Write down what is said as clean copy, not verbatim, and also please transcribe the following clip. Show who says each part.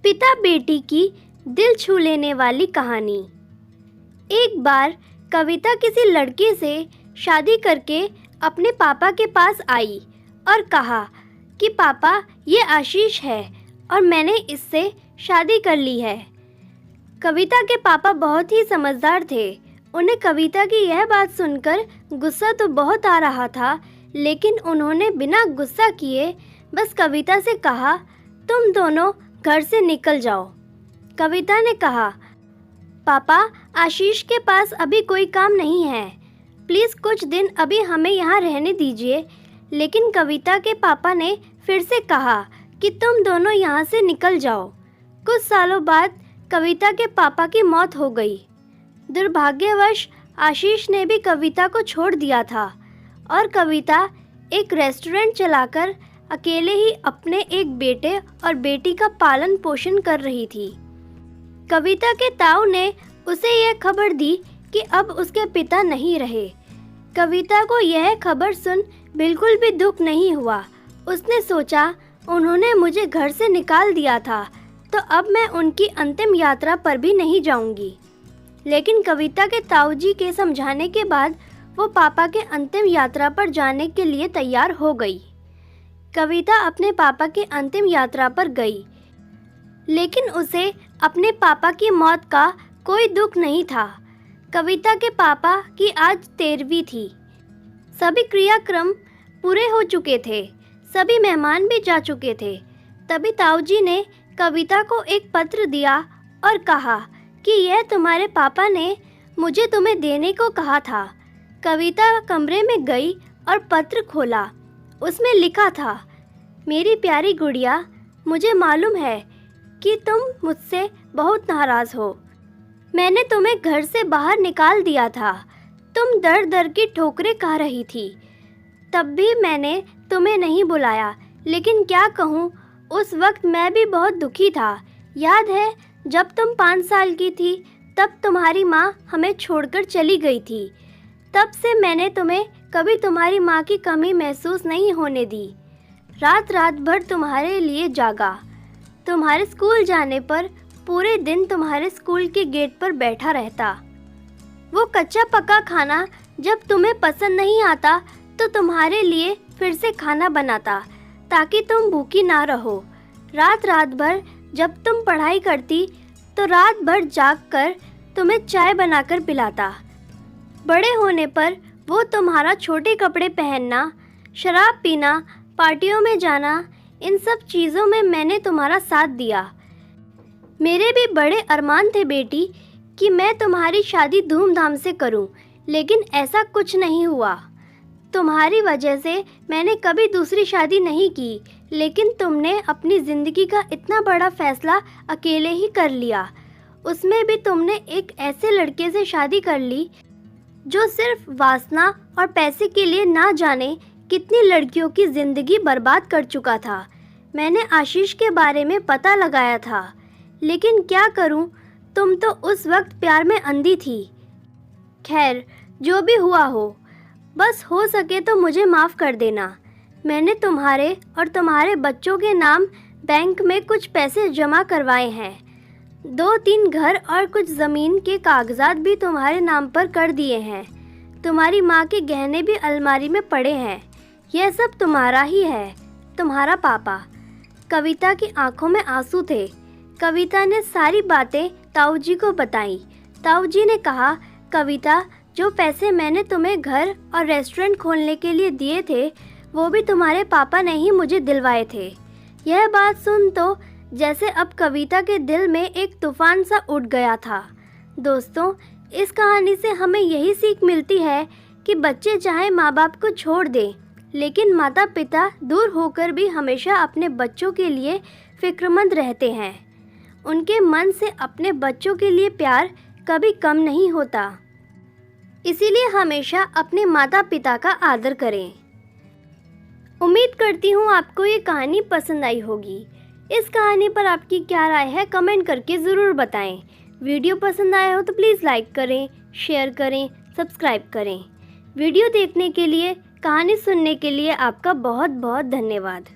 Speaker 1: पिता बेटी की दिल छू लेने वाली कहानी। एक बार कविता किसी लड़के से शादी करके अपने पापा के पास आई और कहा कि पापा, ये आशीष है और मैंने इससे शादी कर ली है। कविता के पापा बहुत ही समझदार थे। उन्हें कविता की यह बात सुनकर गुस्सा तो बहुत आ रहा था, लेकिन उन्होंने बिना गुस्सा किए बस कविता से कहा, तुम दोनों घर से निकल जाओ। कविता ने कहा, पापा, आशीष के पास अभी कोई काम नहीं है, प्लीज़ कुछ दिन अभी हमें यहाँ रहने दीजिए। लेकिन कविता के पापा ने फिर से कहा कि तुम दोनों यहाँ से निकल जाओ। कुछ सालों बाद कविता के पापा की मौत हो गई। दुर्भाग्यवश आशीष ने भी कविता को छोड़ दिया था और कविता एक रेस्टोरेंट चलाकर अकेले ही अपने एक बेटे और बेटी का पालन पोषण कर रही थी। कविता के ताऊ ने उसे यह खबर दी कि अब उसके पिता नहीं रहे। कविता को यह खबर सुन बिल्कुल भी दुख नहीं हुआ। उसने सोचा, उन्होंने मुझे घर से निकाल दिया था तो अब मैं उनकी अंतिम यात्रा पर भी नहीं जाऊंगी। लेकिन कविता के ताऊ जी के समझाने के बाद वो पापा के अंतिम यात्रा पर जाने के लिए तैयार हो गई। कविता अपने पापा की अंतिम यात्रा पर गई, लेकिन उसे अपने पापा की मौत का कोई दुख नहीं था। कविता के पापा की आज 13वीं थी। सभी क्रियाक्रम पूरे हो चुके थे, सभी मेहमान भी जा चुके थे। तभी ताऊ जी ने कविता को एक पत्र दिया और कहा कि यह तुम्हारे पापा ने मुझे तुम्हें देने को कहा था। कविता कमरे में गई और पत्र खोला। उसमें लिखा था, मेरी प्यारी गुड़िया, मुझे मालूम है कि तुम मुझसे बहुत नाराज़ हो। मैंने तुम्हें घर से बाहर निकाल दिया था। तुम दर दर की ठोकरें खा रही थी, तब भी मैंने तुम्हें नहीं बुलाया। लेकिन क्या कहूँ, उस वक्त मैं भी बहुत दुखी था। याद है जब तुम 5 साल की थी तब तुम्हारी माँ हमें छोड़कर चली गई थी। तब से मैंने तुम्हें कभी तुम्हारी माँ की कमी महसूस नहीं होने दी। रात रात भर तुम्हारे लिए जागा। तुम्हारे स्कूल जाने पर पूरे दिन तुम्हारे स्कूल के गेट पर बैठा रहता। वो कच्चा पका खाना जब तुम्हें पसंद नहीं आता तो तुम्हारे लिए फिर से खाना बनाता ताकि तुम भूखी ना रहो। रात रात भर जब तुम पढ़ाई करती तो रात भर जाग कर तुम्हें चाय बनाकर पिलाता। बड़े होने पर वो तुम्हारा छोटे कपड़े पहनना, शराब पीना, पार्टियों में जाना, इन सब चीज़ों में मैंने तुम्हारा साथ दिया। मेरे भी बड़े अरमान थे बेटी कि मैं तुम्हारी शादी धूमधाम से करूं, लेकिन ऐसा कुछ नहीं हुआ। तुम्हारी वजह से मैंने कभी दूसरी शादी नहीं की, लेकिन तुमने अपनी ज़िंदगी का इतना बड़ा फैसला अकेले ही कर लिया। उसमें भी तुमने एक ऐसे लड़के से शादी कर ली जो सिर्फ वासना और पैसे के लिए ना जाने कितनी लड़कियों की ज़िंदगी बर्बाद कर चुका था। मैंने आशीष के बारे में पता लगाया था, लेकिन क्या करूं, तुम तो उस वक्त प्यार में अंधी थी। खैर, जो भी हुआ हो, बस हो सके तो मुझे माफ़ कर देना। मैंने तुम्हारे और तुम्हारे बच्चों के नाम बैंक में कुछ पैसे जमा करवाए हैं। 2-3 घर और कुछ ज़मीन के कागजात भी तुम्हारे नाम पर कर दिए हैं। तुम्हारी माँ के गहने भी अलमारी में पड़े हैं। यह सब तुम्हारा ही है। तुम्हारा पापा। कविता की आंखों में आंसू थे। कविता ने सारी बातें ताऊ जी को बताई। ताऊ जी ने कहा, कविता, जो पैसे मैंने तुम्हें घर और रेस्टोरेंट खोलने के लिए दिए थे, वो भी तुम्हारे पापा ने ही मुझे दिलवाए थे। यह बात सुन तो जैसे अब कविता के दिल में एक तूफान सा उठ गया था। दोस्तों, इस कहानी से हमें यही सीख मिलती है कि बच्चे चाहे माँ बाप को छोड़ दें, लेकिन माता पिता दूर होकर भी हमेशा अपने बच्चों के लिए फिक्रमंद रहते हैं। उनके मन से अपने बच्चों के लिए प्यार कभी कम नहीं होता। इसीलिए हमेशा अपने माता पिता का आदर करें। उम्मीद करती हूँ आपको ये कहानी पसंद आई होगी। इस कहानी पर आपकी क्या राय है, कमेंट करके ज़रूर बताएं। वीडियो पसंद आया हो तो प्लीज़ लाइक करें, शेयर करें, सब्सक्राइब करें। वीडियो देखने के लिए, कहानी सुनने के लिए आपका बहुत बहुत धन्यवाद।